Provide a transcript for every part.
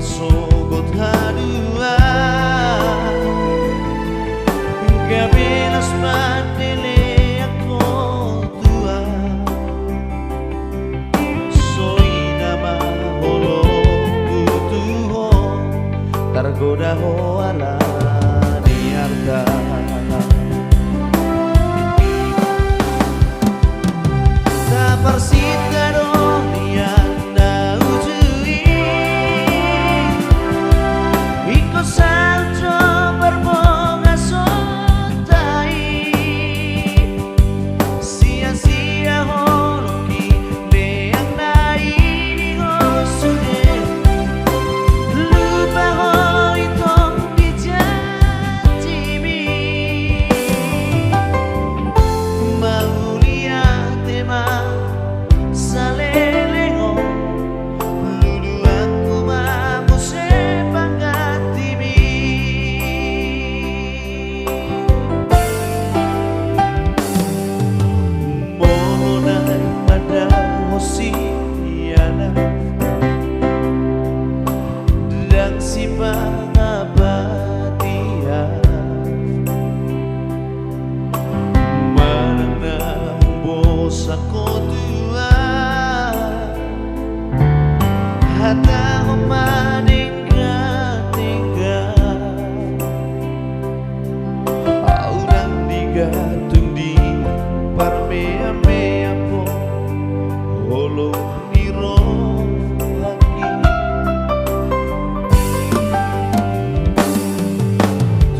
marsogot hadua gabelas padele ako tua soy nama holo butuho tergoda ho ala niarda ta persita dunia na ujui iko salto berbonga sotai sia-sia holoki leang nai di gosude lupa ho itong dijatimi maulia tema salelego lulu aku mamu sepangatimi mohonai pada hosiana dan si pangabatia manang bosa ko tua hata humadingga-tingga aurang digatung di parmea-mea po holo niro lagi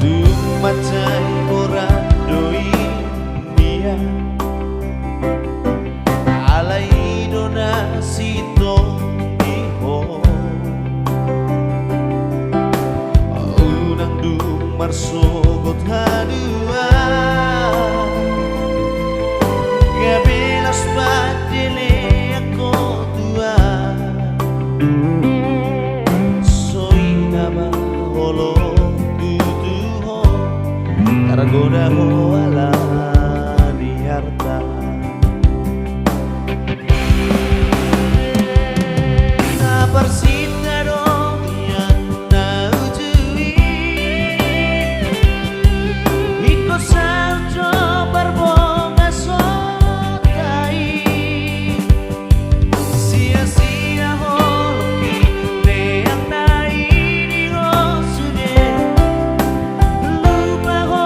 tumacay orang doi dia alay dona sito iho unang dumarsogot hadua gabelas padele ako tua soy nama holo tutuho tergoda ho ala di harta na persita dunia na ujui iko salto berbonga sotai sia-sia holoki leang nai di gosude lupa ho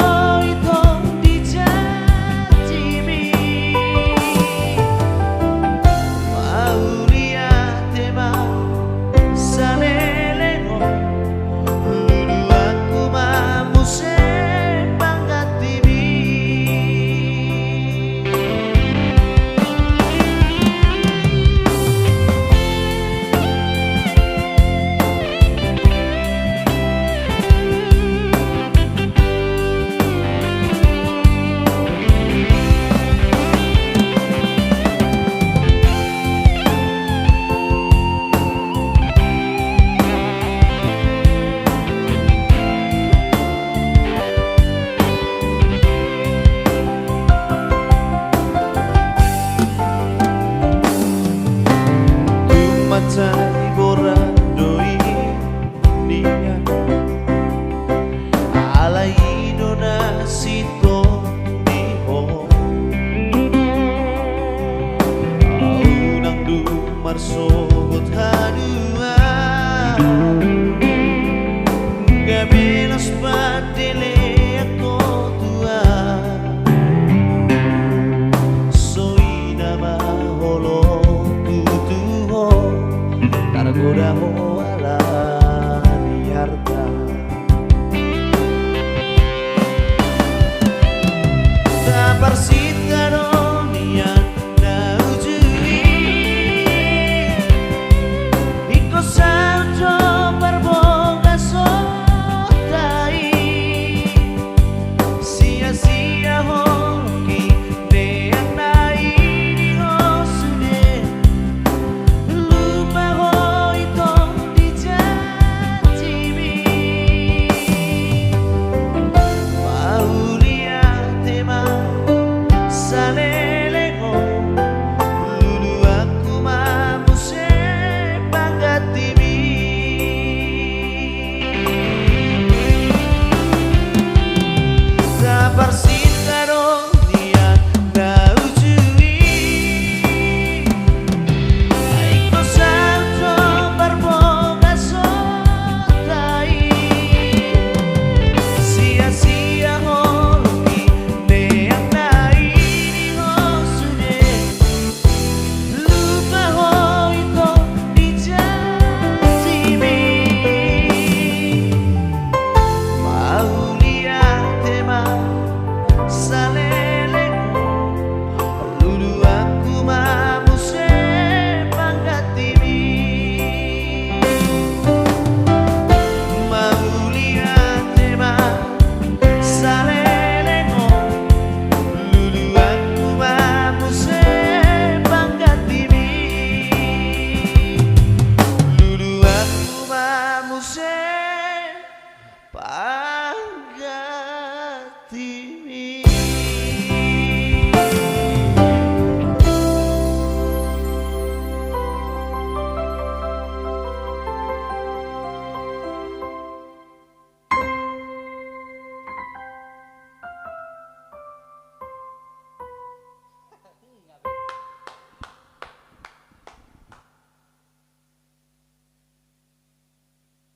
itong dijatimi maulia tema salelego lulu aku mamu sepangatimi tumacay borang doi dia alay dona sito iho unang dumarsogot hadua